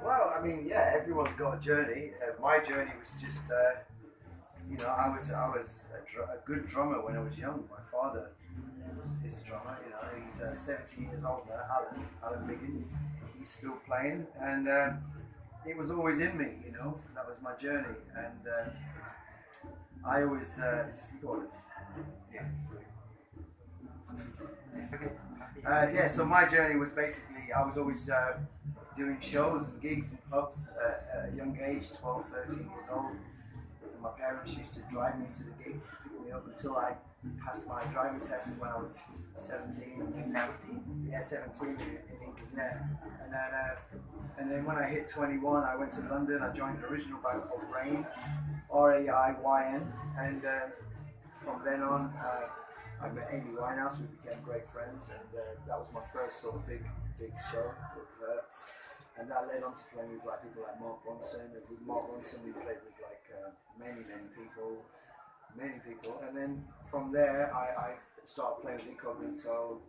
Well, I mean, yeah, everyone's got a journey. My journey was just, I was a good drummer when I was young. My father is a drummer. He's 17 years old now. Alan Biggin. He's still playing, and it was always in me. That was my journey, and I always is this recorded? Yeah. It's okay. So my journey was basically I was always doing shows and gigs in pubs at a young age, 12, 13 years old. And my parents used to drive me to the gigs, pick me up until I passed my driving test when I was 17. 17? Yeah, 17 in England, yeah. And then when I hit 21, I went to London. I joined an original band called Rain, Rain, and from then on, I met Amy Winehouse. We became great friends, and that was my first sort of big show with her. And that led on to playing with people like Mark Ronson. And with Mark Ronson, we played with many people. And then from there, I started playing with Incognito,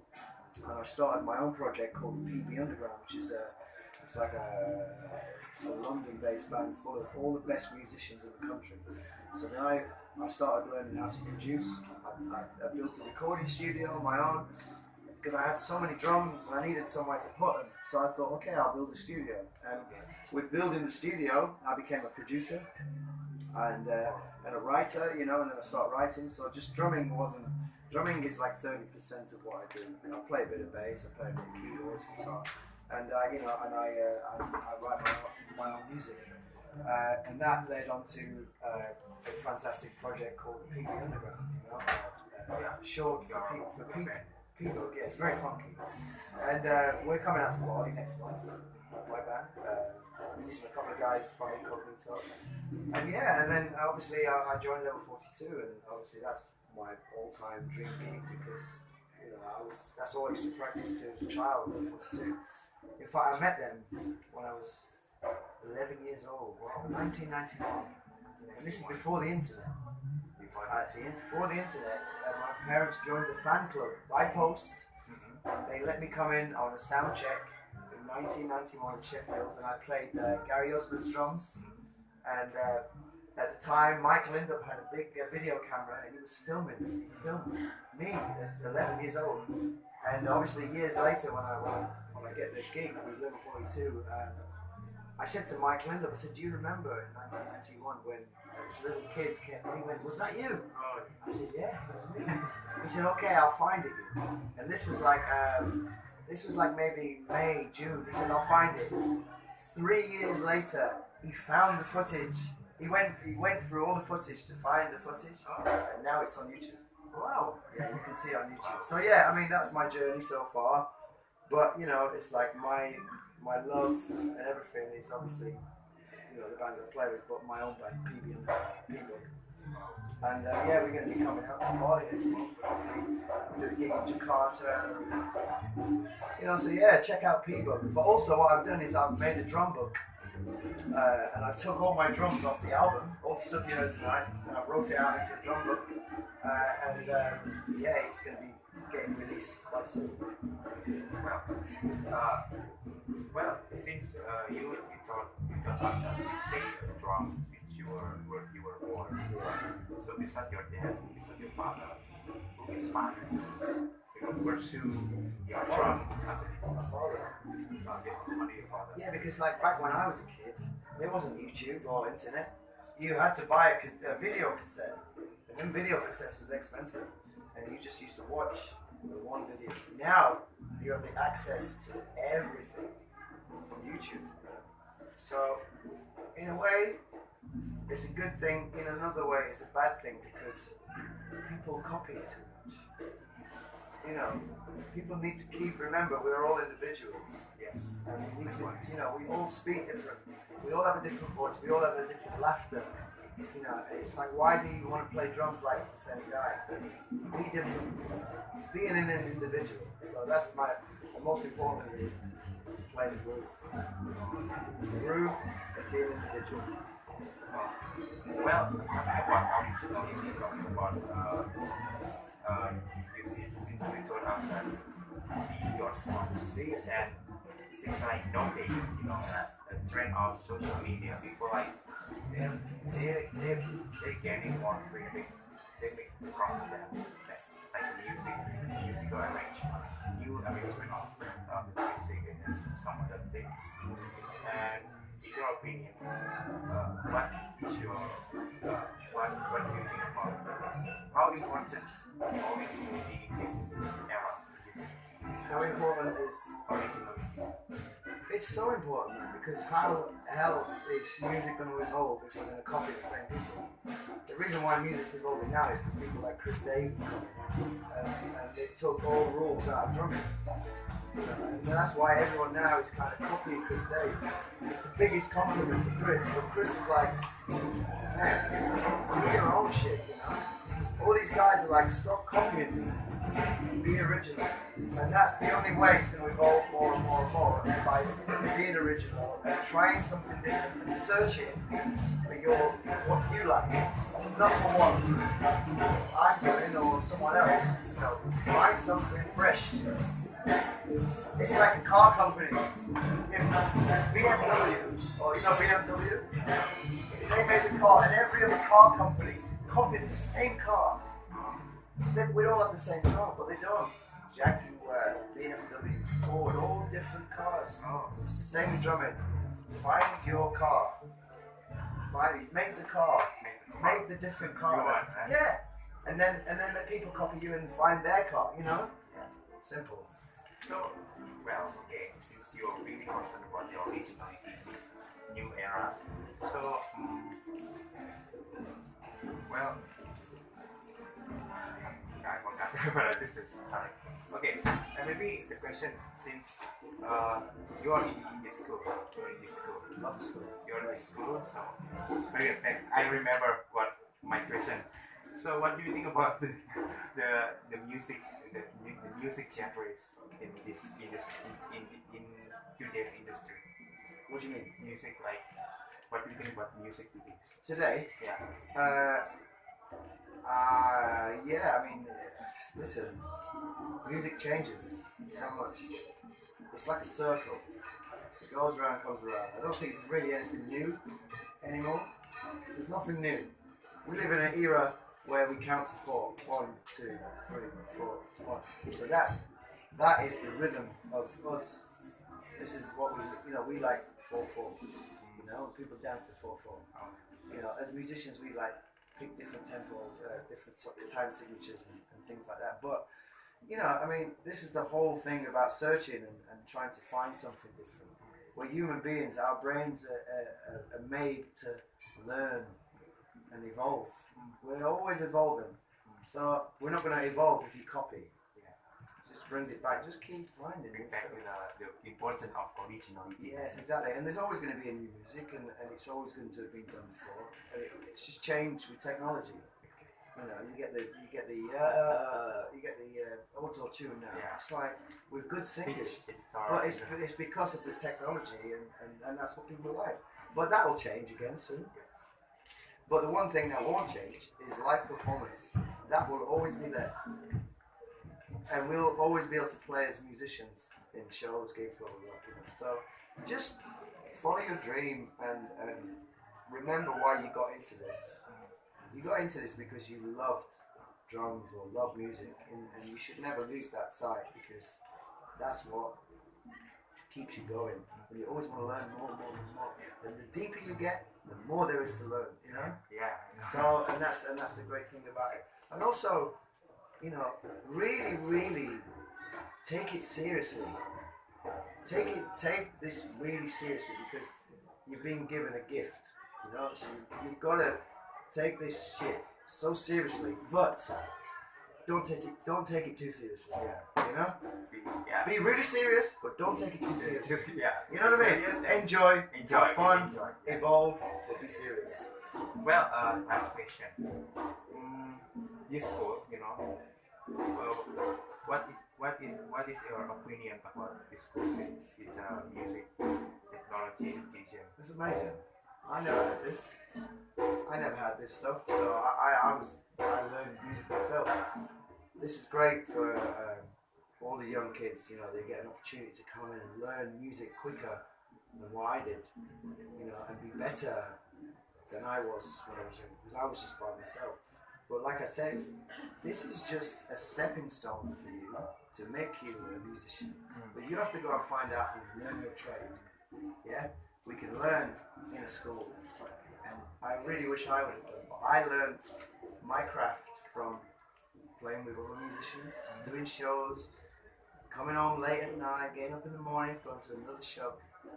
and I started my own project called PB Underground, which is it's like a London-based band full of all the best musicians in the country. So then I started learning how to produce. I built a recording studio on my own because I had so many drums and I needed somewhere to put them. So I thought, okay, I'll build a studio. And with building the studio, I became a producer and a writer, and then I started writing. So just drumming is like 30% of what I do. I play a bit of bass, I play a bit of keyboards, guitar, and I write my own music. And that led on to a fantastic project called PB Underground, short for people. Yeah, it's very funky. And we're coming out to Bali next month, my band. We're using a couple of guys from Incognito. And then obviously I joined Level 42, and obviously that's my all-time dream gig because that's all I used to practice to as a child, Level 42. In fact, I met them when I was 11 years old, 1991. And this is before the internet. Before the internet, my parents joined the fan club by post. They let me come in on a sound check in 1991 in Sheffield, and I played Gary Osborne's drums. And at the time, Mike Lindup had a big video camera, and he was filming me as 11 years old. And obviously, years later, when I get the gig with Level 42, I said to Mike Lindup, I said, do you remember in 1991 when this little kid came and he went, was that you? I said, yeah, it was me. He said, okay, I'll find it. And this was like maybe May, June. He said, I'll find it. 3 years later, he found the footage. He went through all the footage to find the footage, and now it's on YouTube. Wow. Yeah, you can see it on YouTube. So yeah, I mean, that's my journey so far. But it's like my love and everything is obviously the bands I play with, but my own band, PB and we're going to be coming out to Bali next month. We do a gig in Jakarta. So yeah, check out P-Book. But also what I've done is I've made a drum book, and I've took all my drums off the album, all the stuff you heard tonight, and I wrote it out into a drum book. It's going to be getting released quite soon. Well, since you don't have that you play the drum since you were born. So besides your dad, besides your father, who inspired you to pursue your drum ability? My father. Your father. Yeah, because like back when I was a kid, there wasn't YouTube or internet. You had to buy a video cassette, and then video cassettes was expensive, and you just used to watch the one video. Now you have the access to everything from YouTube. So in a way, it's a good thing. In another way, it's a bad thing because people copy it too much. People need to remember we're all individuals. Yes. And we need to, we all speak different. We all have a different voice. We all have a different laughter. It's like, why do you want to play drums like the same guy? Be different. Be an individual. So that's the most important thing. Play the groove. The groove and be an individual. Well, talking about since you told us that be yourself, and seems like nowadays, the trend of social media. People like they getting more creative. They make content like musical arrangement, new arrangement of the music and some other things. And in your opinion, what is your what do you think about how important originality in this era? How important is Originality. it's so important, man, because how else is music going to evolve if we're going to copy the same people? The reason why music's evolving now is because people like Chris Dave and they took all rules out of drumming. And that's why everyone now is kind of copying Chris Dave. It's the biggest compliment to Chris, but Chris is like, man, do your own shit, you know? All these guys are like, stop copying me. Be original. And that's the only way it's going to evolve more and more and more, is by being original and trying something different and searching for what you like, not for what I'm doing or someone else. You know, find something fresh. It's like a car company. If BMW, or BMW, if they made the car and every other car company copied the same car, then we'd all have the same car, but they don't. Jaguar, BMW, Ford, all different cars. It's the same with drumming. Find your car. Make the car. Make the different car. Yeah. And then let people copy you and find their car, you know? Simple. So, well, okay, since you're really concerned about the originality in this new era, so, well, I forgot what this is, sorry. Okay, and maybe the question, since you are in this school, Love the school. you're in this school, so maybe I remember what my question. So, what do you think about the music, the music genres in this industry, in today's industry? What do you mean? Music, like, what do you think about music today? Today? Yeah. Yeah, I mean, listen, music changes so much. It's like a circle. It goes around, comes around. I don't think it's really anything new anymore. There's nothing new. We live in an era where we count to 4. 1, 2, 3, 4, 1. So that is the rhythm of us. This is what we like 4/4. You know, people dance to 4/4. You know, as musicians, we like pick different tempo, different time signatures and things like that. But you know, I mean, this is the whole thing about searching and trying to find something different. We're human beings. Our brains are made to learn and evolve. We're always evolving. So we're not going to evolve if you copy. Just brings it back. Just keep finding Bring it. back the importance of originality. Yes, exactly. And there's always going to be a new music, and it's always going to have been done before. It's just changed with technology. You know, you get the auto tune now. Yeah. It's like with good singers, Guitar, but it's because of the technology, and that's what people like. But that will change again soon. But the one thing that won't change is live performance. That will always be there. And we'll always be able to play as musicians in shows, gigs, where we're working. So just follow your dream and remember why you got into this. You got into this because you loved drums or loved music, and you should never lose that side, because that's what keeps you going. And you always want to learn more and more and more. And the deeper you get, the more there is to learn, you know? Yeah. So and that's the great thing about it. And also, you know, really, really take it seriously. Take this really seriously, because you're being given a gift, you know. So you've got to take this shit so seriously, but don't take it too seriously. Yeah. You know. Be really serious, but don't take it too seriously. Yeah. You know what I mean? Enjoy, have fun, evolve, but be serious. Well, last question. This school, you know, what is your opinion about this school? It's music, technology, education. It's amazing. I never had this stuff, so I learned music myself. This is great for all the young kids. You know, they get an opportunity to come in and learn music quicker than what I did, you know, and be better than I was when I was young, because I was just by myself. But like I said, this is just a stepping stone for you to make you a musician. But you have to go and find out and learn your trade. Yeah, we can learn in a school, and I really wish I would have done. But I learned my craft from playing with other musicians, doing shows, coming home late at night, getting up in the morning, going to another show.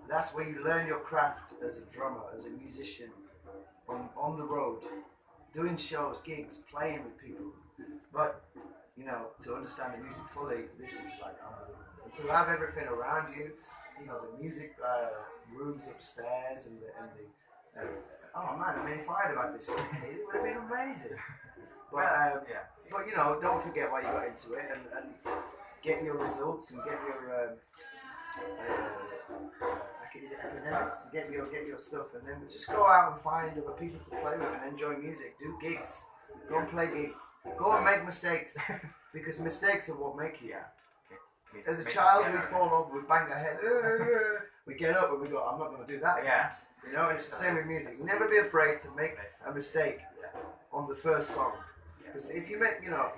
That's where you learn your craft as a drummer, as a musician, on the road, doing shows, gigs, playing with people. But, you know, to understand the music fully, this is like unbelievable. And to have everything around you, you know, the music rooms upstairs and the oh man, I mean, if I had had this, it would have been amazing. But, but you know, don't forget why you got into it, and get your results and get your is it academics, get your stuff, and then just go out and find other people to play with and enjoy music. Do gigs, go and play gigs, go and make mistakes, because mistakes are what make you. As a child, we fall over, we bang our head, we get up and we go, I'm not going to do that again. You know, and it's the same with music. Never be afraid to make a mistake on the first song, because if you make, you know,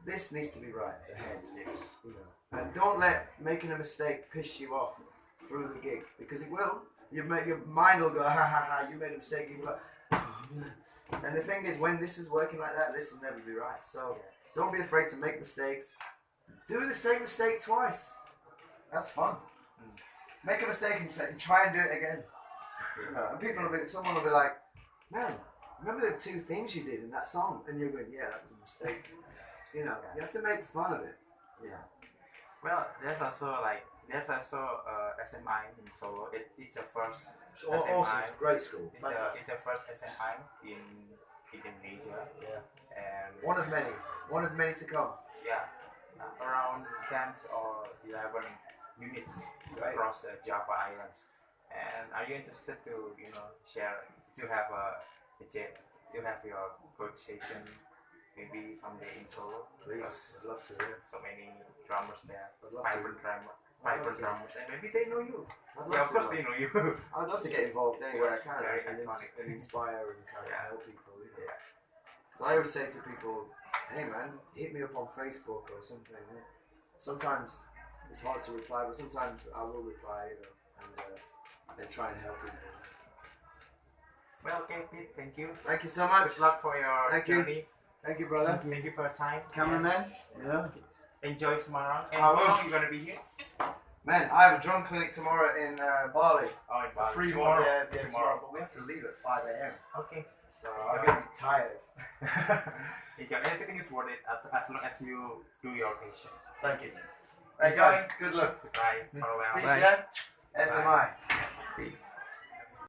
this needs to be right, the head, you know, and don't let making a mistake piss you off through the gig, because it will. Your mind will go, ha ha ha, you made a mistake, you'll go, and the thing is, when this is working like that, this will never be right. So don't be afraid to make mistakes. Do the same mistake twice. That's fun. Make a mistake and try and do it again. You know, and someone will be like, man, remember the two things you did in that song? And you're going, yeah, that was a mistake. You know, you have to make fun of it. Yeah. Well, there's also SMI in Solo. It's a first SMI. Awesome, great school. It's a first SMI in Indonesia. Yeah. And one of many to come. Yeah. Around 10 or 11 units across the Java Islands. And are you interested to, you know, share, to have your coach session maybe someday in Solo? Please, I'd love to. Yeah. So many drummers there, vibrant drummers, and maybe they know you. Of course they know you. I'd love to get involved anywhere I can Very and inspire and kind of help people. You know? Yeah. Because I always say to people, hey man, hit me up on Facebook or something. You know? Sometimes it's hard to reply, but sometimes I will reply, you know, and try and help people. Well, okay, Pete, thank you. Thank you so much. Good luck for your journey. Thank you, brother. Thank you for your time. Cameraman. Yeah. Enjoy Semarang. And how long are you gonna be here? Man, I have a drum clinic tomorrow in Bali. Oh, in Bali. 3 tomorrow. Yeah, tomorrow. But we have to leave at 5 a.m. Okay. So I'm getting tired. Everything is worth it as long as you do your patient. Thank you. Hey guys, good luck. Bye. Peace, yeah? SMI. Peace.